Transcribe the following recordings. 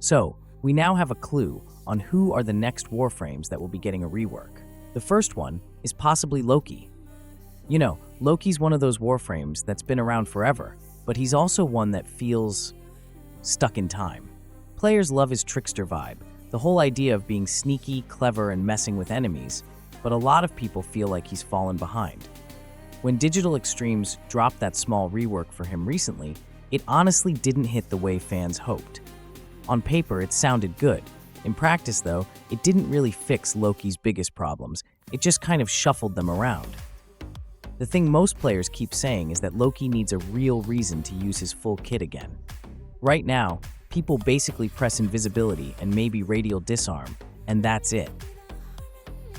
So, we now have a clue on who are the next Warframes that will be getting a rework. The first one is possibly Loki. You know, Loki's one of those Warframes that's been around forever, but he's also one that feels stuck in time. Players love his trickster vibe, the whole idea of being sneaky, clever, and messing with enemies, but a lot of people feel like he's fallen behind. When Digital Extremes dropped that small rework for him recently, it honestly didn't hit the way fans hoped. On paper, it sounded good. In practice, though, it didn't really fix Loki's biggest problems. It just kind of shuffled them around. The thing most players keep saying is that Loki needs a real reason to use his full kit again. Right now, people basically press invisibility and maybe radial disarm, and that's it.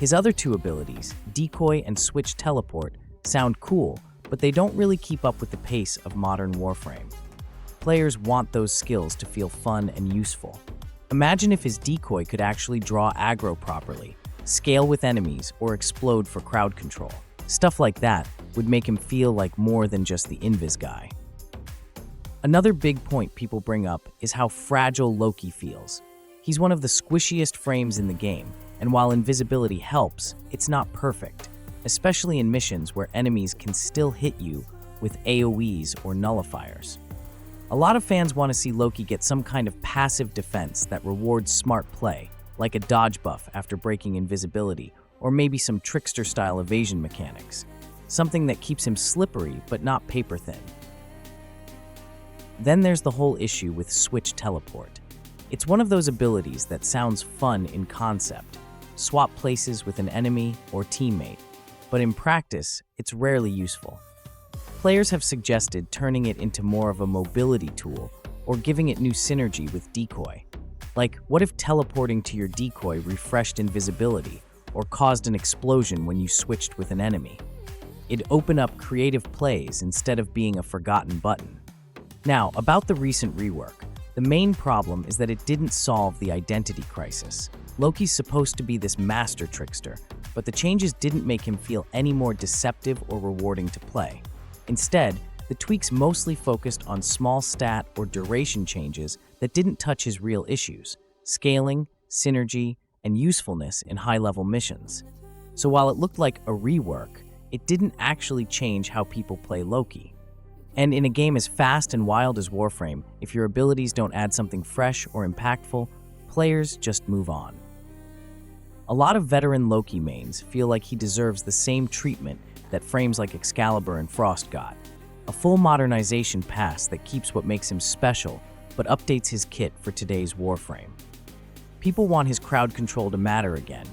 His other two abilities, decoy and switch teleport, sound cool, but they don't really keep up with the pace of modern Warframe. Players want those skills to feel fun and useful. Imagine if his decoy could actually draw aggro properly, scale with enemies, or explode for crowd control. Stuff like that would make him feel like more than just the invis guy. Another big point people bring up is how fragile Loki feels. He's one of the squishiest frames in the game, and while invisibility helps, it's not perfect, especially in missions where enemies can still hit you with AoEs or nullifiers. A lot of fans want to see Loki get some kind of passive defense that rewards smart play, like a dodge buff after breaking invisibility, or maybe some trickster-style evasion mechanics. Something that keeps him slippery but not paper-thin. Then there's the whole issue with switch teleport. It's one of those abilities that sounds fun in concept, swap places with an enemy or teammate, but in practice, it's rarely useful. Players have suggested turning it into more of a mobility tool or giving it new synergy with decoy. Like, what if teleporting to your decoy refreshed invisibility or caused an explosion when you switched with an enemy? It'd open up creative plays instead of being a forgotten button. Now, about the recent rework, the main problem is that it didn't solve the identity crisis. Loki's supposed to be this master trickster, but the changes didn't make him feel any more deceptive or rewarding to play. Instead, the tweaks mostly focused on small stat or duration changes that didn't touch his real issues: scaling, synergy, and usefulness in high-level missions. So while it looked like a rework, it didn't actually change how people play Loki. And in a game as fast and wild as Warframe, if your abilities don't add something fresh or impactful, players just move on. A lot of veteran Loki mains feel like he deserves the same treatment that frames like Excalibur and Frost got. A full modernization pass that keeps what makes him special, but updates his kit for today's Warframe. People want his crowd control to matter again,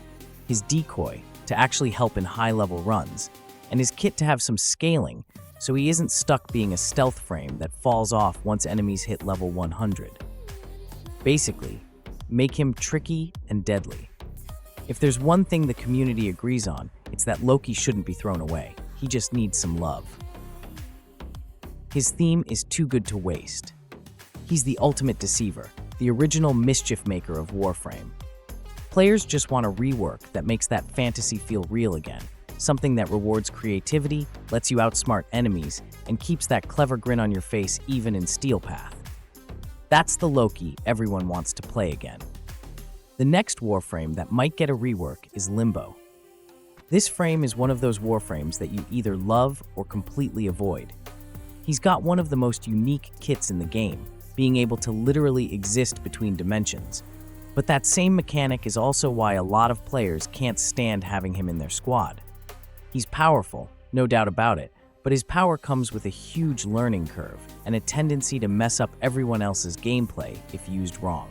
his decoy to actually help in high-level runs, and his kit to have some scaling so he isn't stuck being a stealth frame that falls off once enemies hit level 100. Basically, make him tricky and deadly. If there's one thing the community agrees on, it's that Loki shouldn't be thrown away. He just needs some love. His theme is too good to waste. He's the ultimate deceiver, the original mischief maker of Warframe. Players just want a rework that makes that fantasy feel real again, something that rewards creativity, lets you outsmart enemies, and keeps that clever grin on your face even in Steel Path. That's the Loki everyone wants to play again. The next Warframe that might get a rework is Limbo. This frame is one of those Warframes that you either love or completely avoid. He's got one of the most unique kits in the game, being able to literally exist between dimensions. But that same mechanic is also why a lot of players can't stand having him in their squad. He's powerful, no doubt about it, but his power comes with a huge learning curve and a tendency to mess up everyone else's gameplay if used wrong.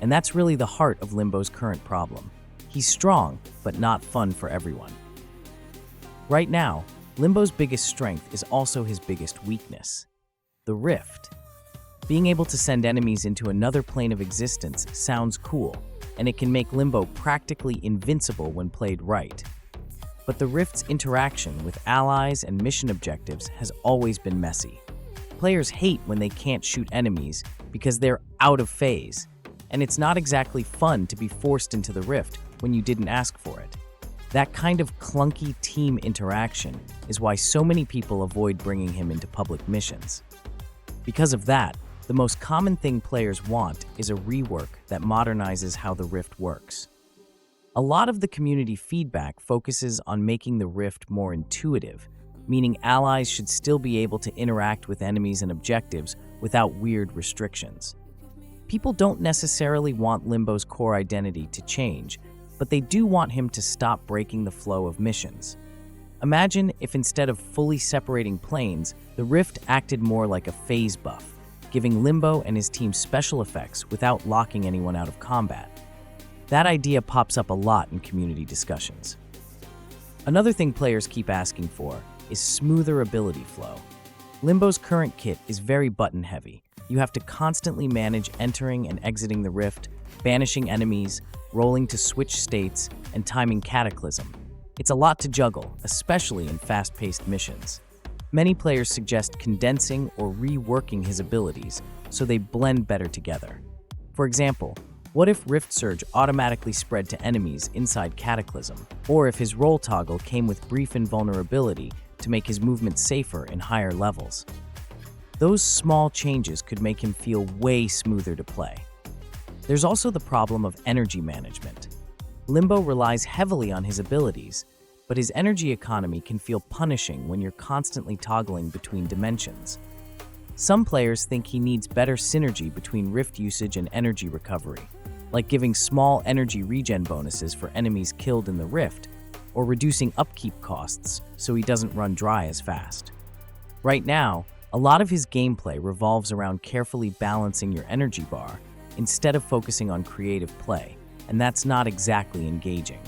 And that's really the heart of Limbo's current problem. He's strong, but not fun for everyone. Right now, Limbo's biggest strength is also his biggest weakness: the Rift. Being able to send enemies into another plane of existence sounds cool, and it can make Limbo practically invincible when played right. But the Rift's interaction with allies and mission objectives has always been messy. Players hate when they can't shoot enemies because they're out of phase, and it's not exactly fun to be forced into the Rift when you didn't ask for it. That kind of clunky team interaction is why so many people avoid bringing him into public missions. Because of that, The most common thing players want is a rework that modernizes how the Rift works. A lot of the community feedback focuses on making the Rift more intuitive, meaning allies should still be able to interact with enemies and objectives without weird restrictions. People don't necessarily want Limbo's core identity to change, but they do want him to stop breaking the flow of missions. Imagine if instead of fully separating planes, the Rift acted more like a phase buff, giving Limbo and his team special effects without locking anyone out of combat. That idea pops up a lot in community discussions. Another thing players keep asking for is smoother ability flow. Limbo's current kit is very button-heavy. You have to constantly manage entering and exiting the Rift, banishing enemies, rolling to switch states, and timing Cataclysm. It's a lot to juggle, especially in fast-paced missions. Many players suggest condensing or reworking his abilities so they blend better together. For example, what if Rift Surge automatically spread to enemies inside Cataclysm, or if his roll toggle came with brief invulnerability to make his movement safer in higher levels? Those small changes could make him feel way smoother to play. There's also the problem of energy management. Limbo relies heavily on his abilities, but his energy economy can feel punishing when you're constantly toggling between dimensions. Some players think he needs better synergy between Rift usage and energy recovery, like giving small energy regen bonuses for enemies killed in the Rift, or reducing upkeep costs so he doesn't run dry as fast. Right now, a lot of his gameplay revolves around carefully balancing your energy bar instead of focusing on creative play, and that's not exactly engaging.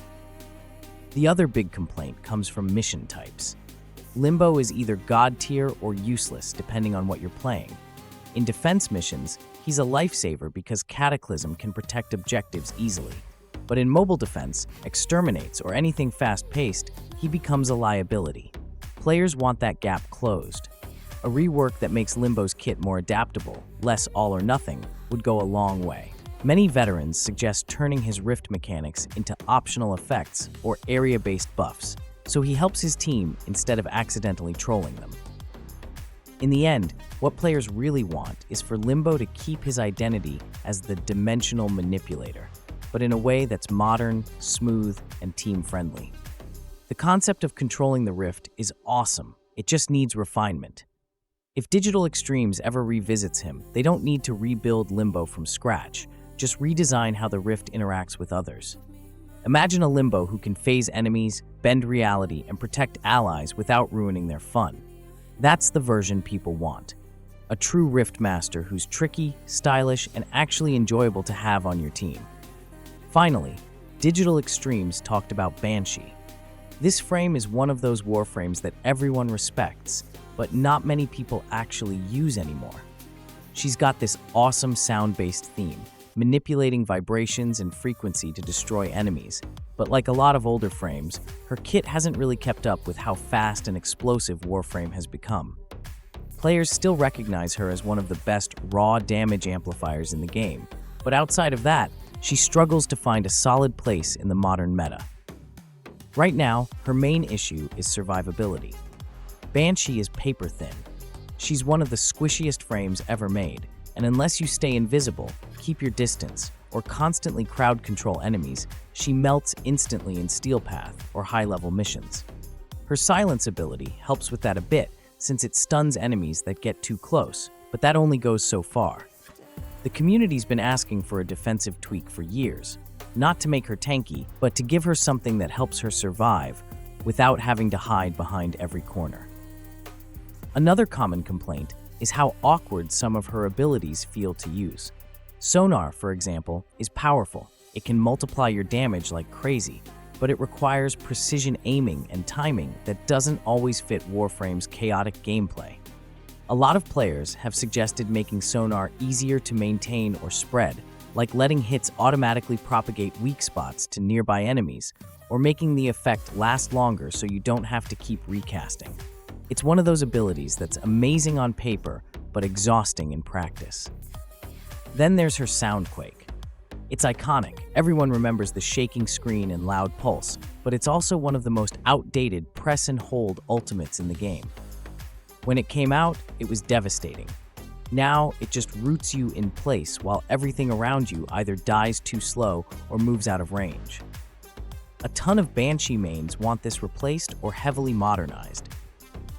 The other big complaint comes from mission types. Limbo is either god tier or useless depending on what you're playing. In defense missions, he's a lifesaver because Cataclysm can protect objectives easily. But in mobile defense, exterminates, or anything fast-paced, he becomes a liability. Players want that gap closed. A rework that makes Limbo's kit more adaptable, less all or nothing, would go a long way. Many veterans suggest turning his Rift mechanics into optional effects or area-based buffs, so he helps his team instead of accidentally trolling them. In the end, what players really want is for Limbo to keep his identity as the dimensional manipulator, but in a way that's modern, smooth, and team-friendly. The concept of controlling the Rift is awesome, it just needs refinement. If Digital Extremes ever revisits him, they don't need to rebuild Limbo from scratch, just redesign how the Rift interacts with others. Imagine a Limbo who can phase enemies, bend reality, and protect allies without ruining their fun. That's the version people want. A true Rift master who's tricky, stylish, and actually enjoyable to have on your team. Finally, Digital Extremes talked about Banshee. This frame is one of those Warframes that everyone respects, but not many people actually use anymore. She's got this awesome sound-based theme, manipulating vibrations and frequency to destroy enemies, but like a lot of older frames, her kit hasn't really kept up with how fast and explosive Warframe has become. Players still recognize her as one of the best raw damage amplifiers in the game, but outside of that, she struggles to find a solid place in the modern meta. Right now, her main issue is survivability. Banshee is paper thin. She's one of the squishiest frames ever made, and unless you stay invisible, keep your distance, or constantly crowd control enemies, she melts instantly in Steel Path or high-level missions. Her silence ability helps with that a bit, since it stuns enemies that get too close, but that only goes so far. The community's been asking for a defensive tweak for years, not to make her tanky, but to give her something that helps her survive without having to hide behind every corner. Another common complaint is how awkward some of her abilities feel to use. Sonar, for example, is powerful. It can multiply your damage like crazy, but it requires precision aiming and timing that doesn't always fit Warframe's chaotic gameplay. A lot of players have suggested making Sonar easier to maintain or spread, like letting hits automatically propagate weak spots to nearby enemies, or making the effect last longer so you don't have to keep recasting. It's one of those abilities that's amazing on paper, but exhausting in practice. Then there's her Soundquake. It's iconic. Everyone remembers the shaking screen and loud pulse, but it's also one of the most outdated press and hold ultimates in the game. When it came out, it was devastating. Now, it just roots you in place while everything around you either dies too slow or moves out of range. A ton of Banshee mains want this replaced or heavily modernized.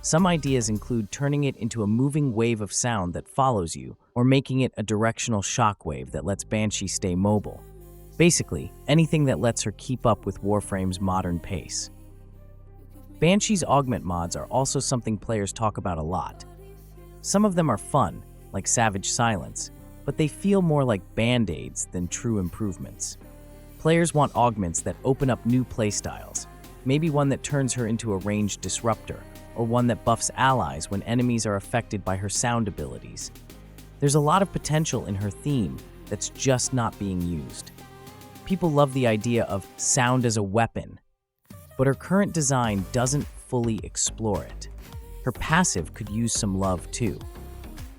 Some ideas include turning it into a moving wave of sound that follows you, or making it a directional shockwave that lets Banshee stay mobile. Basically, anything that lets her keep up with Warframe's modern pace. Banshee's augment mods are also something players talk about a lot. Some of them are fun, like Savage Silence, but they feel more like band-aids than true improvements. Players want augments that open up new playstyles, maybe one that turns her into a ranged disruptor, or one that buffs allies when enemies are affected by her sound abilities. There's a lot of potential in her theme that's just not being used. People love the idea of sound as a weapon, but her current design doesn't fully explore it. Her passive could use some love too.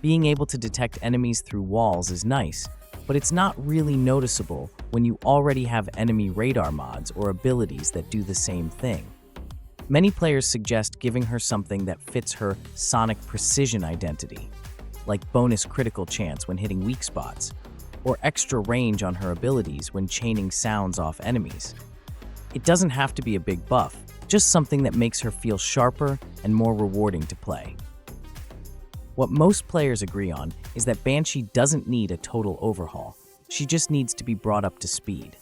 Being able to detect enemies through walls is nice, but it's not really noticeable when you already have enemy radar mods or abilities that do the same thing. Many players suggest giving her something that fits her sonic precision identity, like bonus critical chance when hitting weak spots, or extra range on her abilities when chaining sounds off enemies. It doesn't have to be a big buff, just something that makes her feel sharper and more rewarding to play. What most players agree on is that Banshee doesn't need a total overhaul, she just needs to be brought up to speed.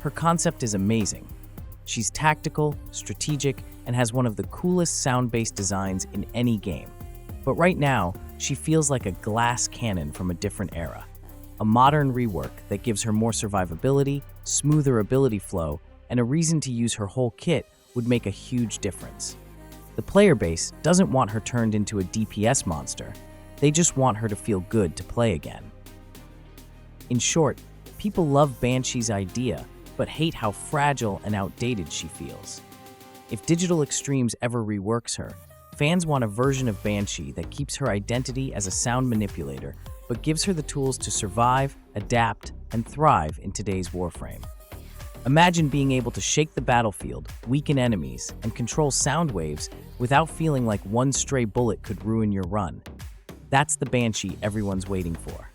Her concept is amazing. She's tactical, strategic, and has one of the coolest sound-based designs in any game. But right now, she feels like a glass cannon from a different era. A modern rework that gives her more survivability, smoother ability flow, and a reason to use her whole kit would make a huge difference. The player base doesn't want her turned into a DPS monster, they just want her to feel good to play again. In short, people love Banshee's idea, but hate how fragile and outdated she feels. If Digital Extremes ever reworks her, fans want a version of Banshee that keeps her identity as a sound manipulator, but gives her the tools to survive, adapt, and thrive in today's Warframe. Imagine being able to shake the battlefield, weaken enemies, and control sound waves without feeling like one stray bullet could ruin your run. That's the Banshee everyone's waiting for.